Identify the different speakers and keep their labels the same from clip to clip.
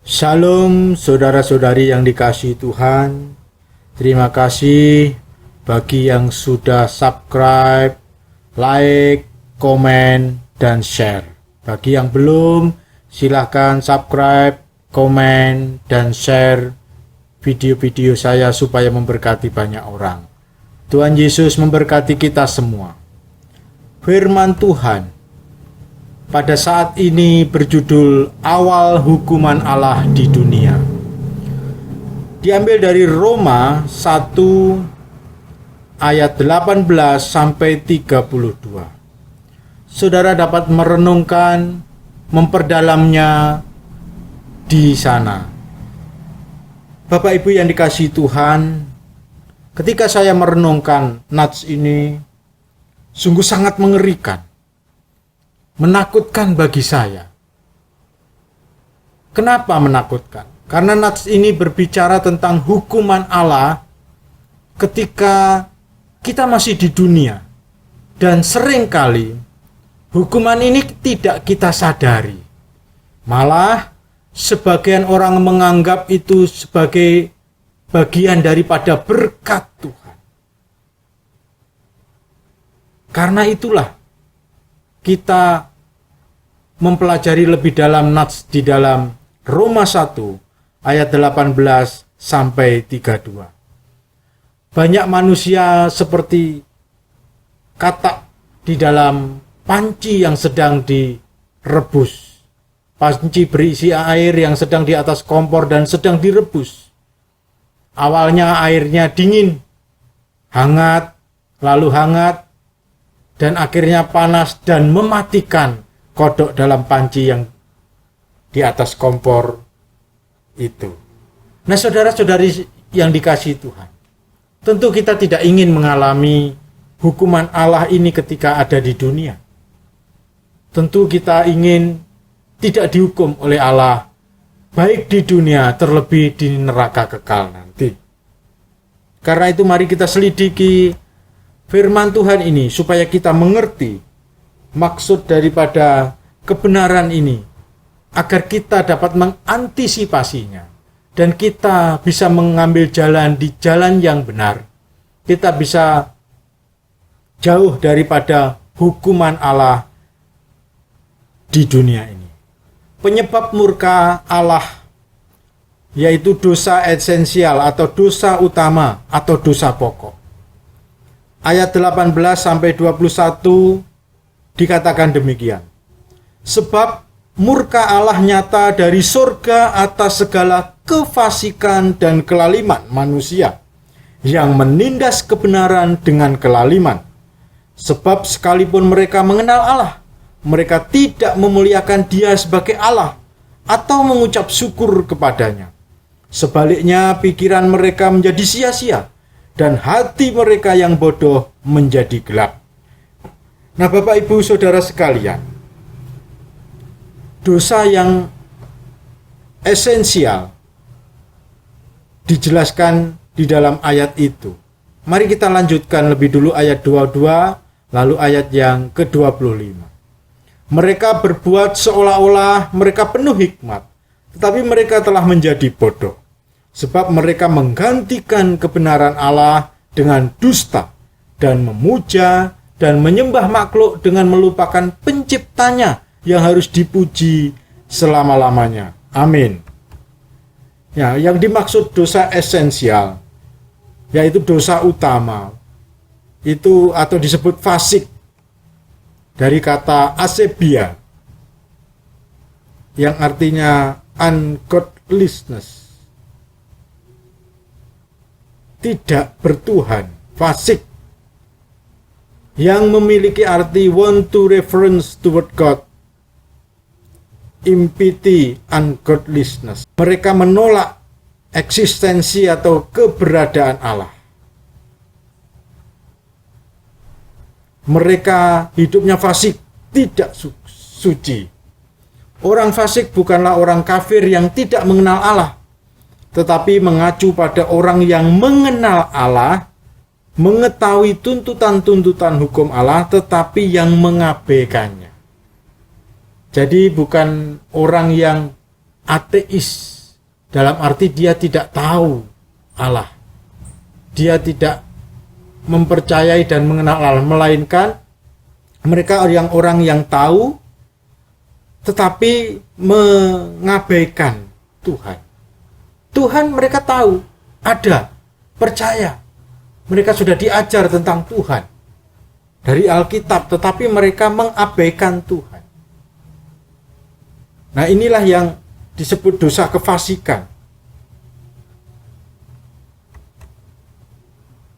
Speaker 1: Shalom saudara-saudari yang dikasihi Tuhan. Terima kasih bagi yang sudah subscribe, like, komen, dan share. Bagi yang belum, silahkan subscribe, komen, dan share video-video saya supaya memberkati banyak orang. Tuhan Yesus memberkati kita semua. Firman Tuhan pada saat ini berjudul Awal Hukuman Allah di Dunia. Diambil dari Roma 1 ayat 18 sampai 32. Saudara dapat merenungkan, memperdalamnya di sana. Bapak Ibu yang dikasihi Tuhan, ketika saya merenungkan nats ini, sungguh sangat mengerikan, menakutkan bagi saya. Kenapa menakutkan? Karena nats ini berbicara tentang hukuman Allah ketika kita masih di dunia. Dan seringkali hukuman ini tidak kita sadari. Malah sebagian orang menganggap itu sebagai bagian daripada berkat Tuhan. Karena itulah kita mempelajari lebih dalam nats di dalam Roma 1 ayat 18 sampai 32. Banyak manusia seperti katak di dalam panci yang sedang direbus. Panci berisi air yang sedang di atas kompor dan sedang direbus. Awalnya airnya dingin, hangat, lalu hangat, dan akhirnya panas dan mematikan kodok dalam panci yang di atas kompor itu. Nah, saudara-saudari yang dikasihi Tuhan, tentu kita tidak ingin mengalami hukuman Allah ini ketika ada di dunia. Tentu kita ingin tidak dihukum oleh Allah, baik di dunia terlebih di neraka kekal nanti. Karena itu mari kita selidiki firman Tuhan ini supaya kita mengerti maksud daripada kebenaran ini, agar kita dapat mengantisipasinya dan kita bisa mengambil jalan di jalan yang benar. Kita bisa jauh daripada hukuman Allah di dunia ini. Penyebab murka Allah yaitu dosa esensial atau dosa utama atau dosa pokok. Ayat 18 sampai 21 dikatakan demikian. Sebab murka Allah nyata dari surga atas segala kefasikan dan kelaliman manusia yang menindas kebenaran dengan kelaliman. Sebab sekalipun mereka mengenal Allah, mereka tidak memuliakan Dia sebagai Allah atau mengucap syukur kepadanya. Sebaliknya pikiran mereka menjadi sia-sia dan hati mereka yang bodoh menjadi gelap. Nah, Bapak Ibu Saudara sekalian, dosa yang esensial dijelaskan di dalam ayat itu. Mari kita lanjutkan lebih dulu ayat 22, lalu ayat yang ke-25. Mereka berbuat seolah-olah mereka penuh hikmat, tetapi mereka telah menjadi bodoh. Sebab mereka menggantikan kebenaran Allah dengan dusta dan memuja dan menyembah makhluk dengan melupakan penciptanya yang harus dipuji selama-lamanya. Amin. Ya, yang dimaksud dosa esensial yaitu dosa utama. Itu atau disebut fasik dari kata asebia yang artinya ungodliness. Tidak bertuhan, fasik, yang memiliki arti want to reference toward God, impiety, ungodliness. Mereka menolak eksistensi atau keberadaan Allah. Mereka hidupnya fasik, tidak suci. Orang fasik bukanlah orang kafir yang tidak mengenal Allah, tetapi mengacu pada orang yang mengenal Allah, mengetahui tuntutan-tuntutan hukum Allah, tetapi yang mengabaikannya. Jadi bukan orang yang ateis, Dalam arti dia tidak tahu Allah. Dia tidak mempercayai dan mengenal Allah, melainkan mereka orang yang tahu tetapi mengabaikan Tuhan. Tuhan mereka tahu, ada, percaya. Mereka sudah diajar tentang Tuhan dari Alkitab, tetapi mereka mengabaikan Tuhan. Nah, inilah yang disebut dosa kefasikan.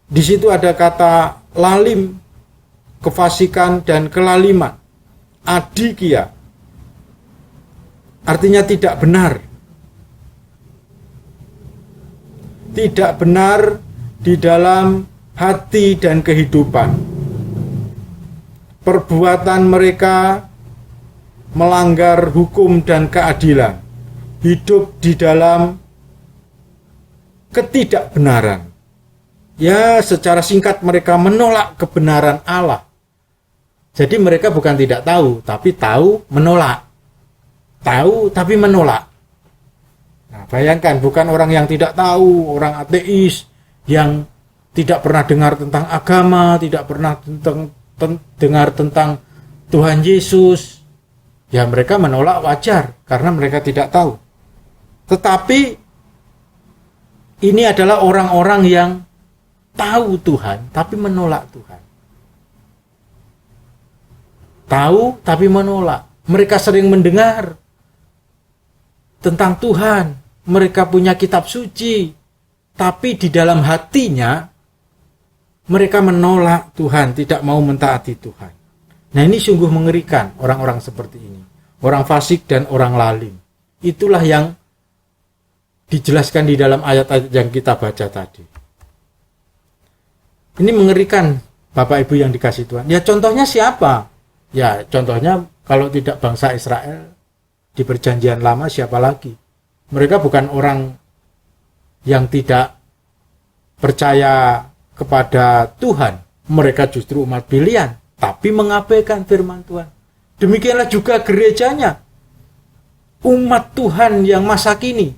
Speaker 1: Di situ ada kata lalim, kefasikan dan kelaliman. Adikia artinya tidak benar. Tidak benar di dalam hati dan kehidupan. Perbuatan mereka melanggar hukum dan keadilan. Hidup di dalam ketidakbenaran. Ya, secara singkat mereka menolak kebenaran Allah. Jadi mereka bukan tidak tahu, tapi tahu menolak. Tahu tapi menolak. Nah, bayangkan, bukan orang yang tidak tahu, orang ateis yang tidak pernah dengar tentang agama, tidak pernah dengar tentang Tuhan Yesus. Ya, mereka menolak wajar karena mereka tidak tahu. Tetapi ini adalah orang-orang yang tahu Tuhan tapi menolak Tuhan. Tahu tapi menolak. Mereka sering mendengar tentang Tuhan, mereka punya kitab suci, tapi di dalam hatinya mereka menolak Tuhan, tidak mau mentaati Tuhan. Nah, ini sungguh mengerikan orang-orang seperti ini, orang fasik dan orang lalim. Itulah yang dijelaskan di dalam ayat-ayat yang kita baca tadi. Ini mengerikan, Bapak Ibu yang dikasih Tuhan. Ya, contohnya siapa? Ya, contohnya kalau tidak bangsa Israel di perjanjian lama, siapa lagi? Mereka bukan orang yang tidak percaya kepada Tuhan. Mereka justru umat pilihan, tapi mengabaikan firman Tuhan. Demikianlah juga gerejanya. Umat Tuhan yang masa kini,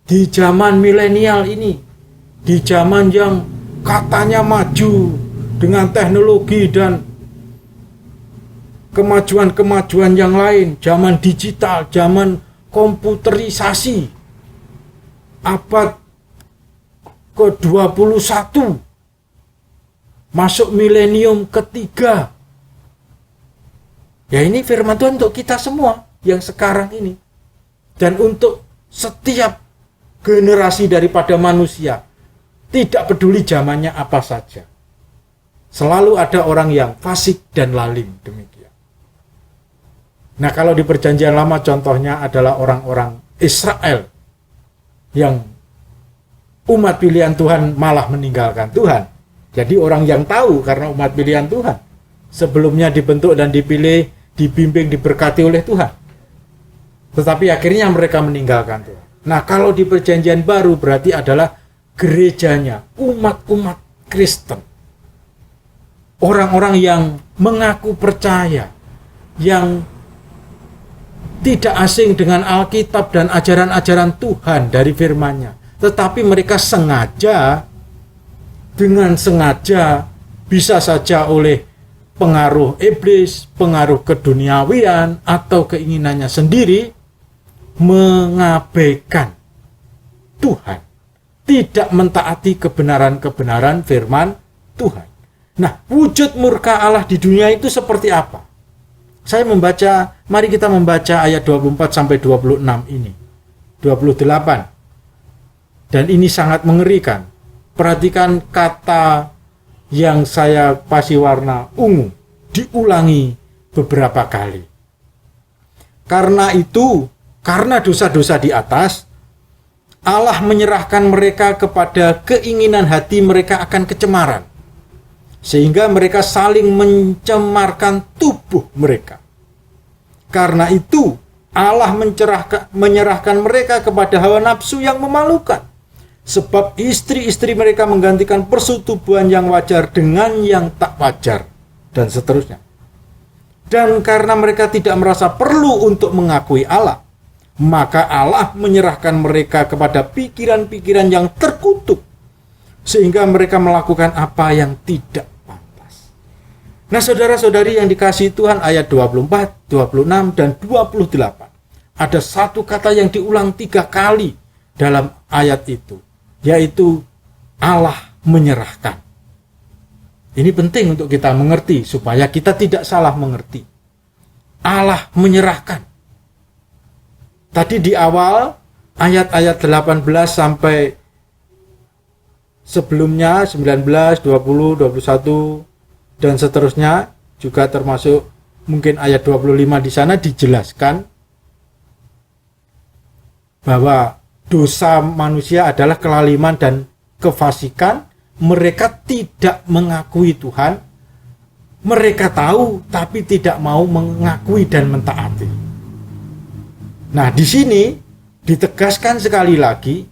Speaker 1: di zaman milenial ini, di zaman yang katanya maju dengan teknologi dan kemajuan-kemajuan yang lain, zaman digital, zaman komputerisasi, abad ke-21, masuk milenium ketiga. Ya, ini firman Tuhan untuk kita semua yang sekarang ini. Dan untuk setiap generasi daripada manusia, tidak peduli zamannya apa saja. Selalu ada orang yang fasik dan lalim, demikian. Nah, kalau di perjanjian lama contohnya adalah orang-orang Israel yang umat pilihan Tuhan malah meninggalkan Tuhan. Jadi orang yang tahu karena umat pilihan Tuhan. Sebelumnya dibentuk dan dipilih, dibimbing, diberkati oleh Tuhan. Tetapi akhirnya mereka meninggalkan Tuhan. Nah, kalau di perjanjian baru berarti adalah gerejanya, umat-umat Kristen. Orang-orang yang mengaku percaya, yang tidak asing dengan Alkitab dan ajaran-ajaran Tuhan dari firman-Nya, tetapi mereka dengan sengaja, bisa saja oleh pengaruh iblis, pengaruh keduniawian atau keinginannya sendiri, mengabaikan Tuhan, tidak mentaati kebenaran-kebenaran firman Tuhan. Nah, wujud murka Allah di dunia itu seperti apa? Saya membaca, mari kita membaca ayat 24 sampai 26 ini. 28. Dan ini sangat mengerikan. Perhatikan kata yang saya pasi warna ungu, diulangi beberapa kali. Karena itu, karena dosa-dosa di atas, Allah menyerahkan mereka kepada keinginan hati mereka akan kecemaran, sehingga mereka saling mencemarkan tubuh mereka. Karena itu Allah menyerahkan mereka kepada hawa nafsu yang memalukan, sebab istri-istri mereka menggantikan persetubuhan yang wajar dengan yang tak wajar, dan seterusnya. Dan karena mereka tidak merasa perlu untuk mengakui Allah, Maka Allah menyerahkan mereka kepada pikiran-pikiran yang terkutuk, sehingga mereka melakukan apa yang tidak pantas. Nah, saudara-saudari yang dikasihi Tuhan, ayat 24, 26, dan 28. Ada satu kata yang diulang 3 kali dalam ayat itu, yaitu Allah menyerahkan. Ini penting untuk kita mengerti, supaya kita tidak salah mengerti. Allah menyerahkan. Tadi di awal, ayat-ayat 18 sampai sebelumnya, 19, 20, 21, dan seterusnya, juga termasuk mungkin ayat 25 di sana dijelaskan bahwa dosa manusia adalah kelaliman dan kefasikan. Mereka tidak mengakui Tuhan. Mereka tahu tapi tidak mau mengakui dan mentaati. Nah, di sini ditegaskan sekali lagi,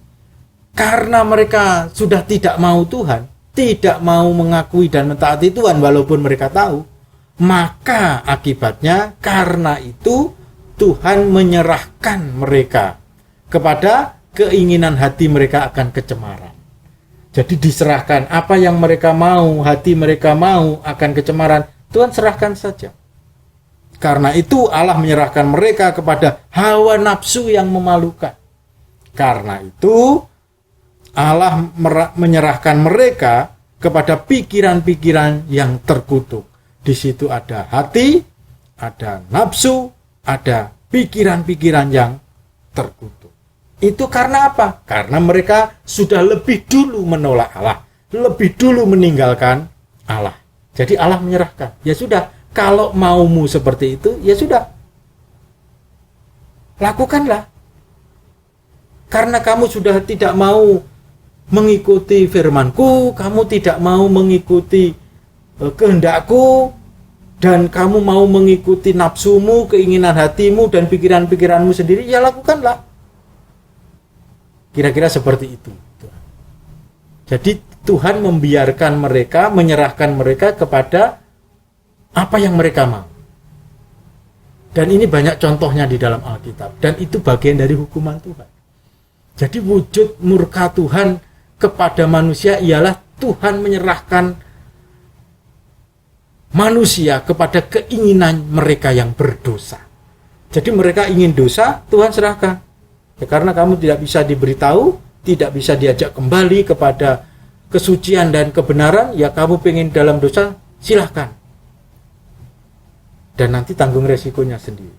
Speaker 1: karena mereka sudah tidak mau Tuhan, tidak mau mengakui dan mentaati Tuhan walaupun mereka tahu, maka akibatnya karena itu Tuhan menyerahkan mereka kepada keinginan hati mereka akan kecemaran. Jadi diserahkan apa yang mereka mau, hati mereka mau akan kecemaran, Tuhan serahkan saja. Karena itu Allah menyerahkan mereka kepada hawa nafsu yang memalukan. Karena itu Allah menyerahkan mereka kepada pikiran-pikiran yang terkutuk. Di situ ada hati, ada nafsu, ada pikiran-pikiran yang terkutuk. Itu karena apa? Karena mereka sudah lebih dulu menolak Allah, lebih dulu meninggalkan Allah. Jadi Allah menyerahkan. Ya sudah, kalau maumu seperti itu, ya sudah, lakukanlah. Karena kamu sudah tidak mau mengikuti firmanku, kamu tidak mau mengikuti kehendakku, dan kamu mau mengikuti nafsumu, keinginan hatimu, dan pikiran-pikiranmu sendiri, ya lakukanlah. Kira-kira seperti itu. Jadi Tuhan membiarkan mereka, menyerahkan mereka kepada apa yang mereka mau. Dan ini banyak contohnya di dalam Alkitab. Dan itu bagian dari hukuman Tuhan. Jadi wujud murka Tuhan kepada manusia ialah Tuhan menyerahkan manusia kepada keinginan mereka yang berdosa. Jadi mereka ingin dosa, Tuhan serahkan. Ya, karena kamu tidak bisa diberitahu, tidak bisa diajak kembali kepada kesucian dan kebenaran, ya kamu pengen dalam dosa, silahkan. Dan nanti tanggung resikonya sendiri.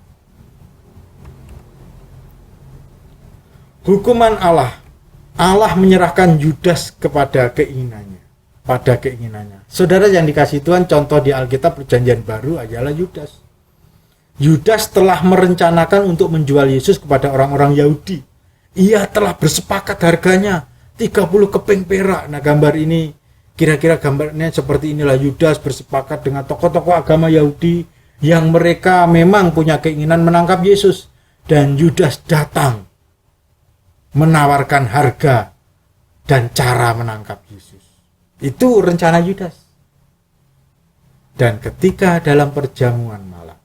Speaker 1: Hukuman Allah. Allah menyerahkan Yudas kepada keinginannya. Pada keinginannya. Saudara yang dikasihi Tuhan, contoh di Alkitab Perjanjian Baru adalah Yudas. Yudas telah merencanakan untuk menjual Yesus kepada orang-orang Yahudi. Ia telah bersepakat harganya 30 keping perak. Nah, gambar ini, kira-kira gambarnya seperti inilah. Yudas bersepakat dengan tokoh-tokoh agama Yahudi yang mereka memang punya keinginan menangkap Yesus, dan Yudas datang menawarkan harga dan cara menangkap Yesus. Itu rencana Yudas. Dan ketika dalam perjamuan malam,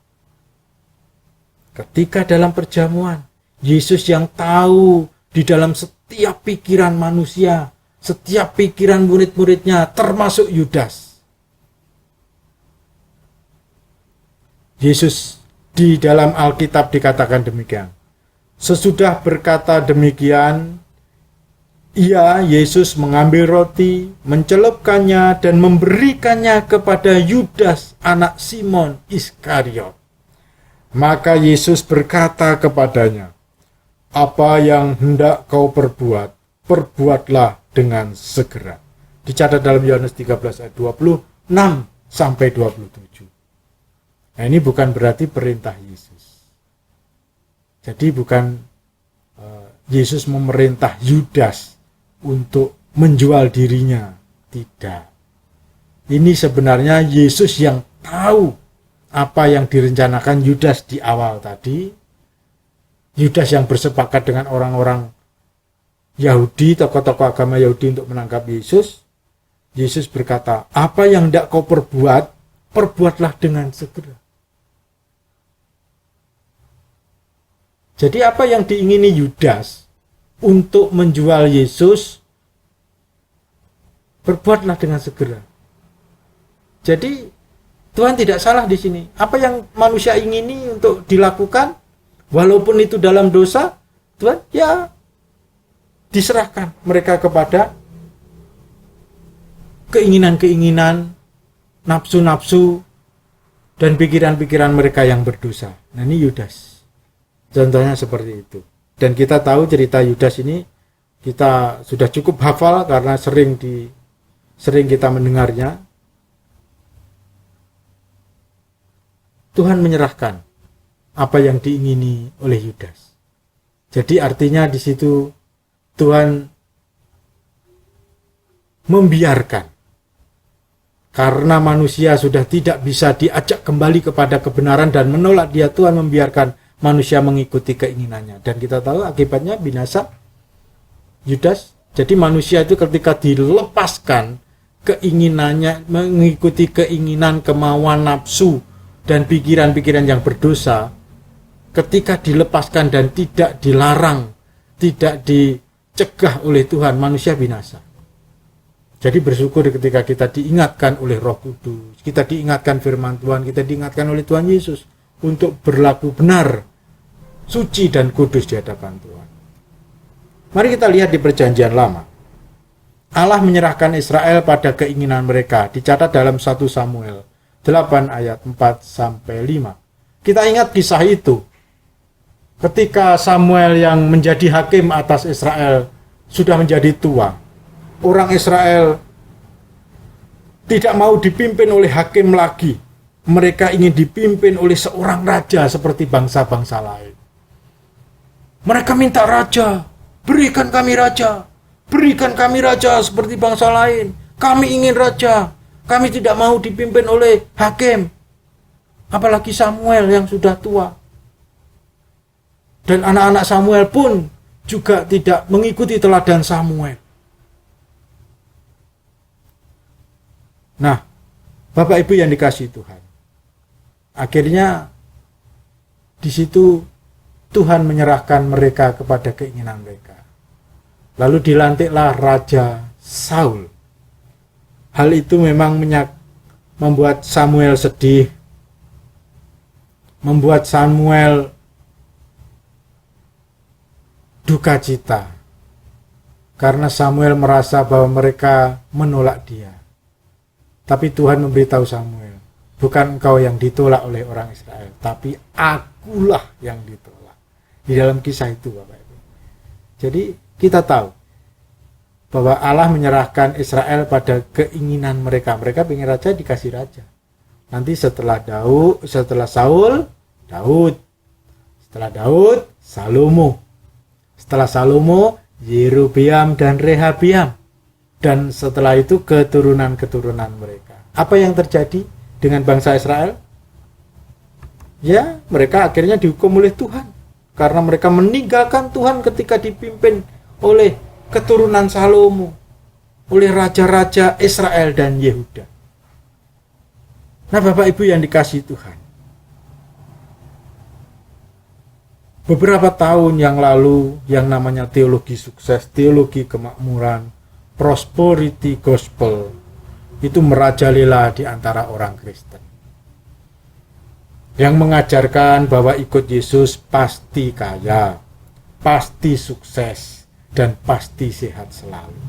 Speaker 1: Yesus yang tahu di dalam setiap pikiran manusia, setiap pikiran murid-muridnya, termasuk Yudas, Yesus di dalam Alkitab dikatakan demikian. Sesudah berkata demikian, Yesus mengambil roti, mencelupkannya dan memberikannya kepada Yudas, anak Simon Iskariot. Maka Yesus berkata kepadanya, "Apa yang hendak kau perbuat, perbuatlah dengan segera." Dicatat dalam Yohanes 13 ayat 26 sampai 27. Nah, ini bukan berarti perintah Yesus. Jadi bukan Yesus memerintah Yudas untuk menjual dirinya. Tidak. Ini sebenarnya Yesus yang tahu apa yang direncanakan Yudas di awal tadi. Yudas yang bersepakat dengan orang-orang Yahudi, tokoh-tokoh agama Yahudi untuk menangkap Yesus. Yesus berkata, "Apa yang hendak kau perbuat, perbuatlah dengan segera." Jadi apa yang diingini Yudas untuk menjual Yesus, berbuatlah dengan segera. Jadi Tuhan tidak salah di sini. Apa yang manusia ingini untuk dilakukan, walaupun itu dalam dosa, Tuhan ya diserahkan mereka kepada keinginan-keinginan, nafsu-nafsu, dan pikiran-pikiran mereka yang berdosa. Nah, ini Yudas. Contohnya seperti itu. Dan kita tahu cerita Yudas ini, kita sudah cukup hafal karena sering kita mendengarnya. Tuhan menyerahkan apa yang diingini oleh Yudas. Jadi artinya di situ Tuhan membiarkan, karena manusia sudah tidak bisa diajak kembali kepada kebenaran dan menolak dia, Tuhan membiarkan manusia mengikuti keinginannya. Dan kita tahu akibatnya binasa Yudas. Jadi manusia itu ketika dilepaskan keinginannya, mengikuti keinginan, kemauan, nafsu, dan pikiran-pikiran yang berdosa, ketika dilepaskan dan tidak dilarang, tidak dicegah oleh Tuhan, manusia binasa. Jadi bersyukur ketika kita diingatkan oleh Roh Kudus, kita diingatkan firman Tuhan, kita diingatkan oleh Tuhan Yesus untuk berlaku benar, suci dan kudus di hadapan Tuhan. Mari kita lihat di Perjanjian Lama. Allah menyerahkan Israel pada keinginan mereka, dicatat dalam 1 Samuel 8 ayat 4-5. Kita ingat kisah itu. Ketika Samuel yang menjadi hakim atas Israel sudah menjadi tua, orang Israel tidak mau dipimpin oleh hakim lagi. Mereka ingin dipimpin oleh seorang raja seperti bangsa-bangsa lain. Mereka minta raja, berikan kami raja, berikan kami raja seperti bangsa lain. Kami ingin raja. Kami tidak mau dipimpin oleh hakim. Apalagi Samuel yang sudah tua. Dan anak-anak Samuel pun juga tidak mengikuti teladan Samuel. Nah, Bapak Ibu yang dikasihi Tuhan, akhirnya di situ Tuhan menyerahkan mereka kepada keinginan mereka. Lalu dilantiklah Raja Saul. Hal itu memang membuat Samuel sedih, membuat Samuel duka cita, karena Samuel merasa bahwa mereka menolak dia. Tapi Tuhan memberitahu Samuel, bukan engkau yang ditolak oleh orang Israel, tapi akulah yang ditolak. Di dalam kisah itu, Bapak Ibu. Jadi kita tahu bahwa Allah menyerahkan Israel pada keinginan mereka. Mereka ingin raja, dikasih raja. Nanti setelah Saul, Daud. Setelah Daud, Salomo. Setelah Salomo, Yerobeam dan Rehabiam. Dan setelah itu keturunan-keturunan mereka. Apa yang terjadi dengan bangsa Israel? Ya, mereka akhirnya dihukum oleh Tuhan. Karena mereka meninggalkan Tuhan ketika dipimpin oleh keturunan Salomo, oleh raja-raja Israel dan Yehuda. Nah, Bapak Ibu yang dikasihi Tuhan, beberapa tahun yang lalu yang namanya teologi sukses, teologi kemakmuran, prosperity gospel, itu merajalela di antara orang Kristen. Yang mengajarkan bahwa ikut Yesus pasti kaya, pasti sukses, dan pasti sehat selalu.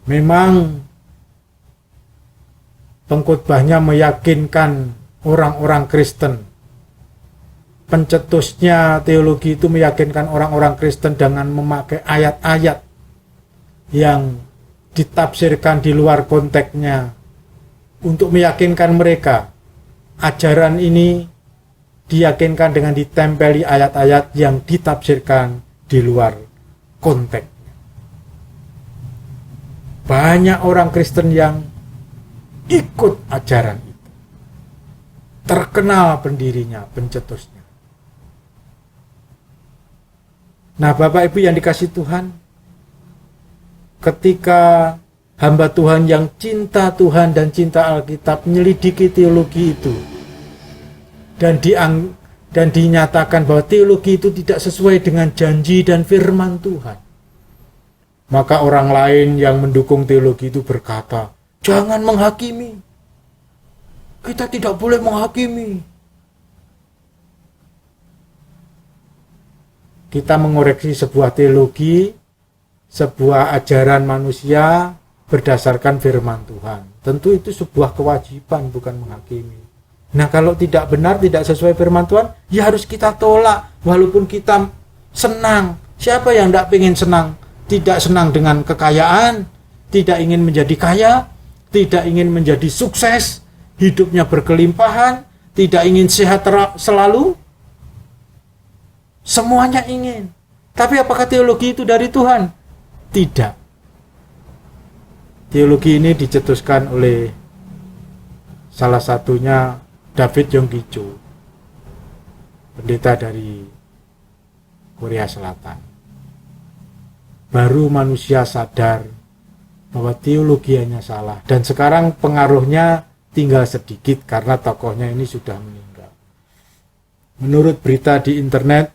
Speaker 1: Memang pengkhotbahnya meyakinkan orang-orang Kristen. Pencetusnya teologi itu meyakinkan orang-orang Kristen dengan memakai ayat-ayat yang ditafsirkan di luar konteksnya untuk meyakinkan mereka. Ajaran ini diyakinkan dengan ditempeli ayat-ayat yang ditafsirkan di luar konteks. Banyak orang Kristen yang ikut ajaran itu. Terkenal pendirinya, pencetusnya. Nah, Bapak Ibu yang dikasihi Tuhan, ketika hamba Tuhan yang cinta Tuhan dan cinta Alkitab menyelidiki teologi itu, dan dan dinyatakan bahwa teologi itu tidak sesuai dengan janji dan firman Tuhan, maka orang lain yang mendukung teologi itu berkata, jangan menghakimi. Kita tidak boleh menghakimi. Kita mengoreksi sebuah teologi, sebuah ajaran manusia berdasarkan firman Tuhan. Tentu itu sebuah kewajiban, bukan menghakimi. Nah, kalau tidak benar, tidak sesuai firman Tuhan, ya harus kita tolak. Walaupun kita senang. Siapa yang tidak ingin senang? Tidak senang dengan kekayaan, tidak ingin menjadi kaya, tidak ingin menjadi sukses, hidupnya berkelimpahan, tidak ingin sehat selalu. Semuanya ingin. Tapi apakah teologi itu dari Tuhan? Tidak. Teologi ini dicetuskan oleh salah satunya David Yonggi-cho, pendeta dari Korea Selatan. Baru manusia sadar bahwa teologianya salah, dan sekarang pengaruhnya tinggal sedikit karena tokohnya ini sudah meninggal. Menurut berita di internet,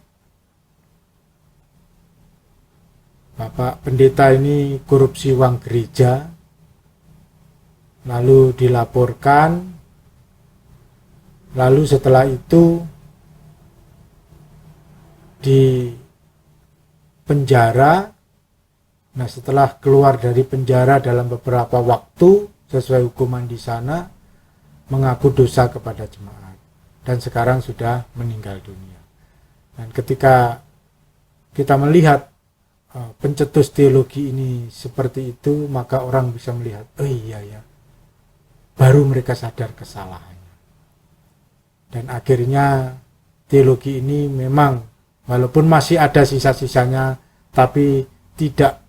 Speaker 1: Bapak pendeta ini korupsi uang gereja, lalu dilaporkan. Lalu setelah itu di penjara. Nah, setelah keluar dari penjara dalam beberapa waktu sesuai hukuman di sana, mengaku dosa kepada jemaat dan sekarang sudah meninggal dunia. Dan ketika kita melihat pencetus teologi ini seperti itu, maka orang bisa melihat, oh iya ya, baru mereka sadar kesalahannya. Dan akhirnya teologi ini memang walaupun masih ada sisa-sisanya, tapi tidak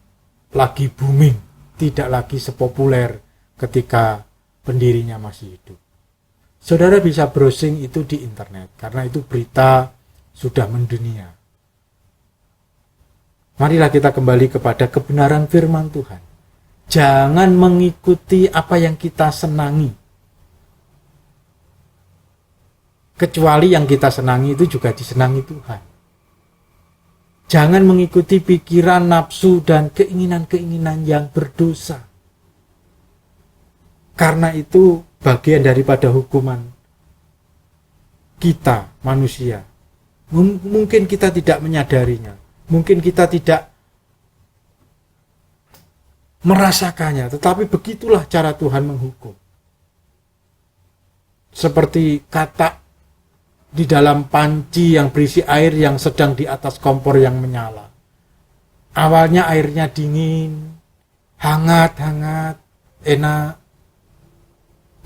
Speaker 1: lagi booming, tidak lagi sepopuler ketika pendirinya masih hidup. Saudara bisa browsing itu di internet, karena itu berita sudah mendunia. Marilah kita kembali kepada kebenaran firman Tuhan. Jangan mengikuti apa yang kita senangi. Kecuali yang kita senangi itu juga disenangi Tuhan. Jangan mengikuti pikiran, nafsu, dan keinginan-keinginan yang berdosa. Karena itu bagian daripada hukuman kita, manusia. Mungkin kita tidak menyadarinya. Mungkin kita tidak merasakannya. Tetapi begitulah cara Tuhan menghukum. Seperti katak di dalam panci yang berisi air yang sedang di atas kompor yang menyala. Awalnya airnya dingin, hangat, enak.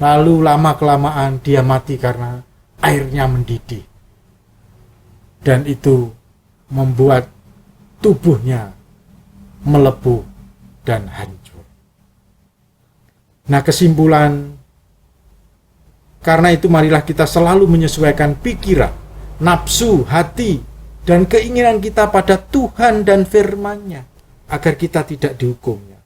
Speaker 1: Lalu lama-kelamaan dia mati karena airnya mendidih. Dan itu membuat tubuhnya melepuh dan hancur. Nah, kesimpulan, karena itu marilah kita selalu menyesuaikan pikiran, nafsu, hati, dan keinginan kita pada Tuhan dan firman-Nya, agar kita tidak dihukumnya.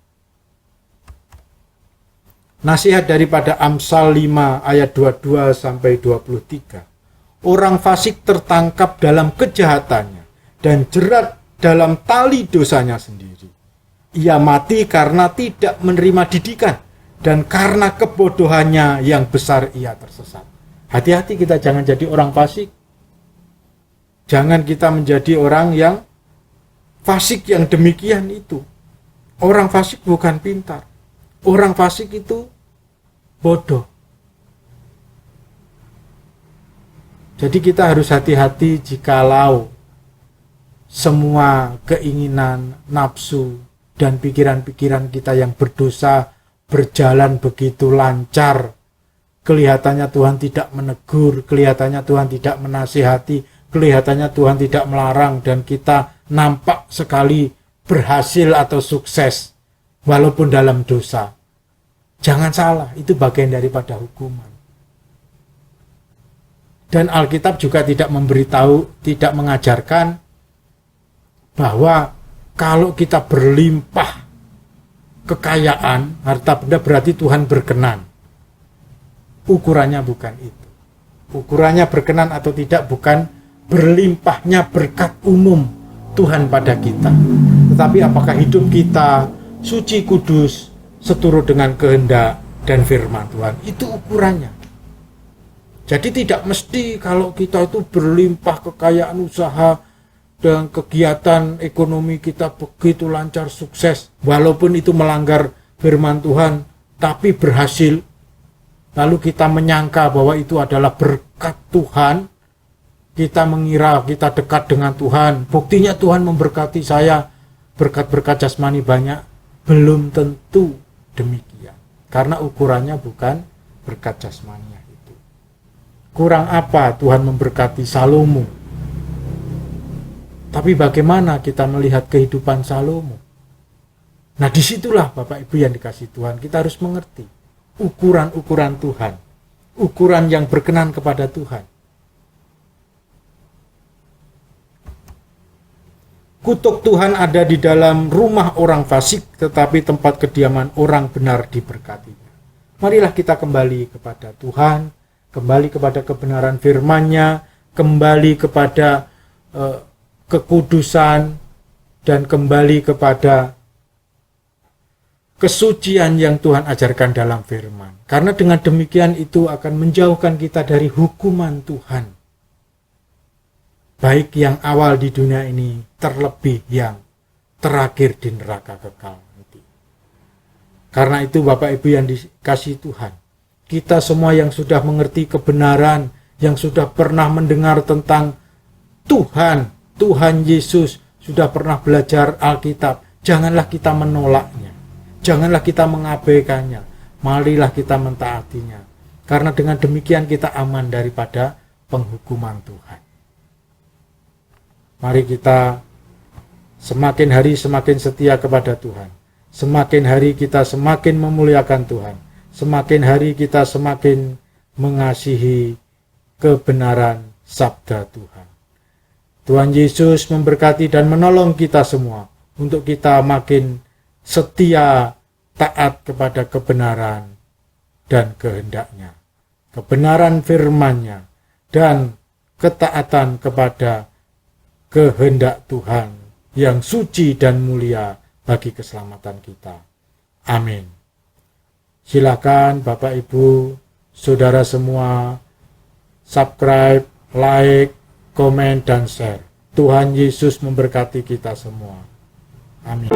Speaker 1: Nasihat daripada Amsal 5 ayat 22-23. Orang fasik tertangkap dalam kejahatannya dan jerat dalam tali dosanya sendiri. Ia mati karena tidak menerima didikan, dan karena kebodohannya yang besar ia tersesat. Hati-hati kita jangan jadi orang fasik. Jangan kita menjadi orang yang fasik yang demikian itu. Orang fasik bukan pintar. Orang fasik itu bodoh. Jadi kita harus hati-hati jikalau semua keinginan, nafsu, dan pikiran-pikiran kita yang berdosa berjalan begitu lancar. Kelihatannya Tuhan tidak menegur, kelihatannya Tuhan tidak menasihati, kelihatannya Tuhan tidak melarang, dan kita nampak sekali berhasil atau sukses walaupun dalam dosa. Jangan salah, itu bagian daripada hukuman. Dan Alkitab juga tidak memberitahu, tidak mengajarkan bahwa kalau kita berlimpah kekayaan, harta benda, berarti Tuhan berkenan. Ukurannya bukan itu. Ukurannya berkenan atau tidak bukan berlimpahnya berkat umum Tuhan pada kita. Tetapi apakah hidup kita suci, kudus, seturut dengan kehendak dan firman Tuhan? Itu ukurannya. Jadi tidak mesti kalau kita itu berlimpah kekayaan usaha dan kegiatan ekonomi kita begitu lancar, sukses, walaupun itu melanggar firman Tuhan, tapi berhasil, lalu kita menyangka bahwa itu adalah berkat Tuhan, kita mengira kita dekat dengan Tuhan, buktinya Tuhan memberkati saya, berkat-berkat jasmani banyak. Belum tentu demikian, karena ukurannya bukan berkat jasmaninya itu. Kurang apa Tuhan memberkati Salomo? Tapi bagaimana kita melihat kehidupan Salomo? Nah, disitulah Bapak Ibu yang dikasih Tuhan, kita harus mengerti ukuran-ukuran Tuhan, ukuran yang berkenan kepada Tuhan. Kutuk Tuhan ada di dalam rumah orang fasik, tetapi tempat kediaman orang benar diberkatinya. Marilah kita kembali kepada Tuhan, kembali kepada kebenaran firman-Nya, kembali kepada kekudusan, dan kembali kepada kesucian yang Tuhan ajarkan dalam firman. Karena dengan demikian itu akan menjauhkan kita dari hukuman Tuhan, baik yang awal di dunia ini, terlebih yang terakhir di neraka kekal. Karena itu Bapak Ibu yang dikasihi Tuhan, kita semua yang sudah mengerti kebenaran, yang sudah pernah mendengar tentang Tuhan Yesus, sudah pernah belajar Alkitab, janganlah kita menolaknya, janganlah kita mengabaikannya, marilah kita mentaatinya. Karena dengan demikian kita aman daripada penghukuman Tuhan. Mari kita semakin hari semakin setia kepada Tuhan. Semakin hari kita semakin memuliakan Tuhan. Semakin hari kita semakin mengasihi kebenaran sabda Tuhan. Tuhan Yesus memberkati dan menolong kita semua untuk kita makin setia taat kepada kebenaran dan kehendak-Nya, kebenaran firman-Nya, dan ketaatan kepada kehendak Tuhan yang suci dan mulia bagi keselamatan kita. Amin. Silakan Bapak Ibu, saudara semua, subscribe, like, komen, dan share. Tuhan Yesus memberkati kita semua. Amin.